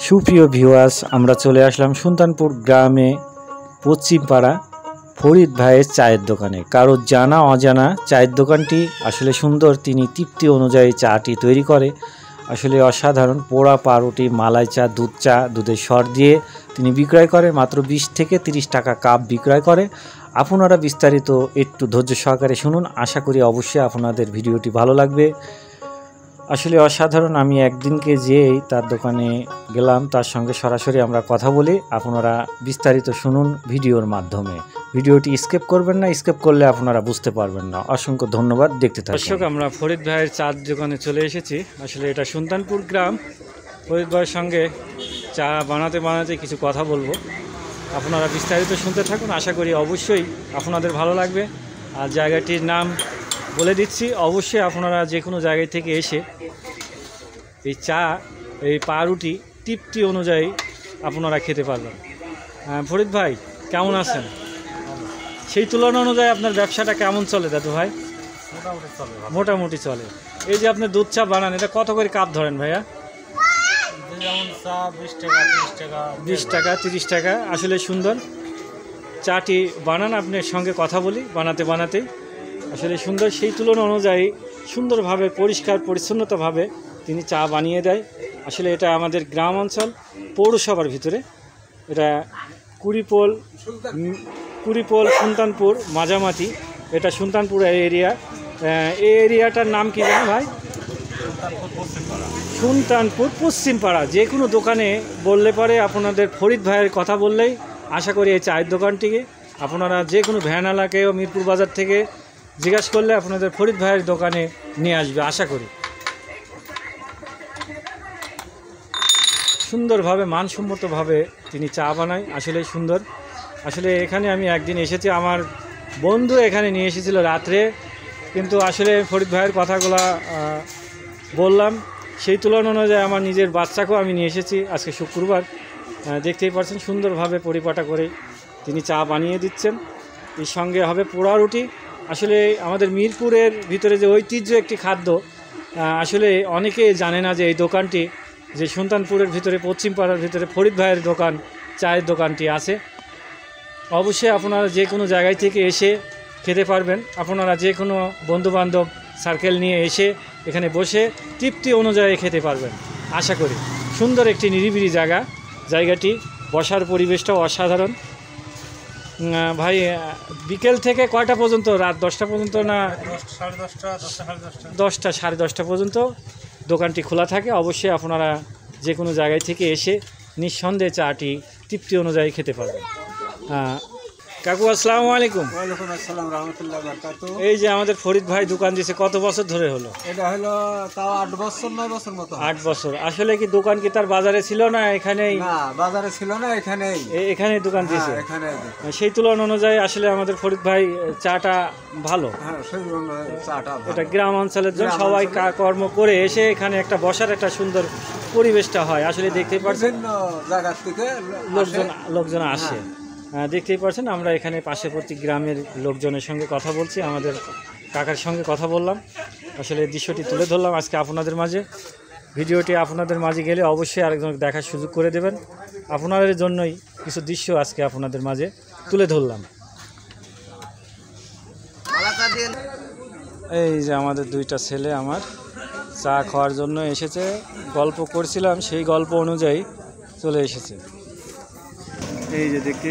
সুপ্রিয় ভিউয়ার্স, আমরা চলে আসলাম সুলতানপুর গ্রামে পশ্চিম পাড়া ফরিদ ভাইয়ের চায়ের দোকানে। কারো জানা অজানা চায়ের দোকানটি আসলে সুন্দর। তিনি তৃপ্তি অনুযায়ী চাটি তৈরি করে, আসলে অসাধারণ। পোড়া পাউরুটি, মালাই চা, দুধের সর দিয়ে তিনি বিক্রয় করে। মাত্র 20 থেকে 30 টাকা কাপ বিক্রয় করে। আপনারা বিস্তারিত একটু ধৈর্য সহকারে শুনুন। আশা করি অবশ্যই আপনাদের ভিডিওটি ভালো লাগবে। আসলে অসাধারণ। আমি একদিনকে যেয়েই তার দোকানে গেলাম, তার সঙ্গে সরাসরি আমরা কথা বলি। আপনারা বিস্তারিত শুনুন ভিডিওর মাধ্যমে। ভিডিওটি স্কিপ করবেন না, স্কিপ করলে আপনারা বুঝতে পারবেন না। অসংখ্য ধন্যবাদ, দেখতে থাকুন। দর্শক, আমরা ফরিদ ভাইয়ের চার দোকানে চলে এসেছি। আসলে এটা সুলতানপুর গ্রাম। ফরিদ ভাইয়ের সঙ্গে চা বানাতে বানাতে কিছু কথা বলবো, আপনারা বিস্তারিত শুনতে থাকুন। আশা করি অবশ্যই আপনাদের ভালো লাগবে। আর জায়গাটির নাম বলে দিচ্ছি, অবশ্যই আপনারা যে কোনো জায়গায় থেকে এসে এই চা, এই পাউরুটি তৃপ্তি অনুযায়ী আপনারা খেতে পারবেন। ফরিদ ভাই, কেমন আছেন? সেই তুলনা অনুযায়ী আপনার ব্যবসাটা কেমন চলে দাদু ভাই? মোটামুটি চলে। এই যে আপনি দুধ চা বানান, এটা কত করে কাপ ধরেন ভাইয়া? 20 টাকা 30 টাকা। আসলে সুন্দর চাটি বানান। আপনার সঙ্গে কথা বলি বানাতে বানাতেই। আসলে সুন্দর, সেই তুলনা অনুযায়ী সুন্দরভাবে পরিষ্কার পরিচ্ছন্নতাভাবে তিনি চা বানিয়ে দেয়। আসলে এটা আমাদের গ্রাম অঞ্চল, পৌরসভার ভিতরে। এটা কুড়িপোল সুলতানপুর মাঝামাটি। এটা সুলতানপুর এরিয়া। এই এরিয়াটার নাম কি জানো ভাই? সুলতানপুর পশ্চিম পাড়া। যে কোনো দোকানে বললে পরে আপনাদের ফরিদ ভাইয়ের কথা বললেই আশা করি এই চায়ের দোকানটিকে আপনারা যে কোনো ভ্যানালাকে ও মিরপুর বাজার থেকে জিজ্ঞাসা করলে আপনাদের ফরিদ ভাইয়ের দোকানে নিয়ে আসবে আশা করি। সুন্দরভাবে মানসম্মতভাবে তিনি চা বানায়। আসলে সুন্দর। আসলে এখানে আমি একদিন এসেছি, আমার বন্ধু এখানে নিয়ে এসেছিল রাত্রে, কিন্তু আসলে ফরিদ ভাইয়ের কথাগুলো বললাম। সেই তুলনা অনুযায়ী আমার নিজের বাচ্চাকেও আমি নিয়ে এসেছি। আজকে শুক্রবার, দেখতেই পাচ্ছেন সুন্দরভাবে পরিপাটা করে তিনি চা বানিয়ে দিচ্ছেন। এর সঙ্গে হবে পোড়া রুটি। আসলে আমাদের মিরপুরের ভিতরে যে ঐতিহ্য একটি খাদ্য, আসলে অনেকে জানে না যে এই দোকানটি, যে সুলতানপুরের ভিতরে পশ্চিম পাড়ার ভিতরে ফরিদ ভাইয়ের দোকান, চায়ের দোকানটি আছে। অবশ্যই আপনারা যে কোনো জায়গায় থেকে এসে খেতে পারবেন। আপনারা যে কোনো বন্ধুবান্ধব সার্কেল নিয়ে এসে এখানে বসে তৃপ্তি অনুযায়ী খেতে পারবেন আশা করি। সুন্দর একটি নিরিবিলি জায়গাটি, বসার পরিবেশটাও অসাধারণ। ভাই, বিকেল থেকে কয়টা পর্যন্ত? রাত 10টা পর্যন্ত না 10টা সাড়ে 10টা পর্যন্ত দোকানটি খোলা থাকে। অবশ্যই আপনারা যে কোনো জায়গায় থেকে এসে নিঃসন্দেহে চাটি তৃপ্তি অনুযায়ী খেতে পারবেন। কাকু, আসসালামু আলাইকুম। ওয়ালাইকুম আসসালাম রাহমাতুল্লাহি ওয়া বারাকাতুহু। এই যে আমাদের ফরিদ ভাই দোকান দিয়েছে, কত বছর ধরে হলো? এটা হলো তাও 8 বছর 9 বছর মতো। 8 বছর। আসলে কি দোকান কি তার বাজারে ছিল না এখানেই? না, বাজারে ছিল না, এখানেই দোকান দিয়েছে। এখানে সেই তুলনা অনুযায়ী আসলে আমাদের ফরিদ ভাই চাটা ভালো। হ্যাঁ, সেই চাটা ভালো। এটা গ্রাম অঞ্চলের জন্য সবাই কর্ম করে এসে এখানে একটা বসার একটা সুন্দর পরিবেশটা হয়। আসলে দেখতেই পাচ্ছেন জায়গা থেকে লোকজন আসে। দেখতেই পাচ্ছেন আমরা এখানে পার্শ্ববর্তী গ্রামের লোকজনের সঙ্গে কথা বলছি, আমাদের কাকার সঙ্গে কথা বললাম। আসলে দৃশ্যটি তুলে ধরলাম আজকে আপনাদের মাঝে। ভিডিওটি আপনাদের মাঝে গেলে অবশ্যই আরেকজন দেখার সুযোগ করে দেবেন। আপনাদের জন্যই কিছু দৃশ্য আজকে আপনাদের মাঝে তুলে ধরলাম। এই যে আমাদের দুইটা ছেলে আমার চা খাওয়ার জন্য এসেছে। গল্প করছিলাম, সেই গল্প অনুযায়ী চলে এসেছে। এই যে দেখতে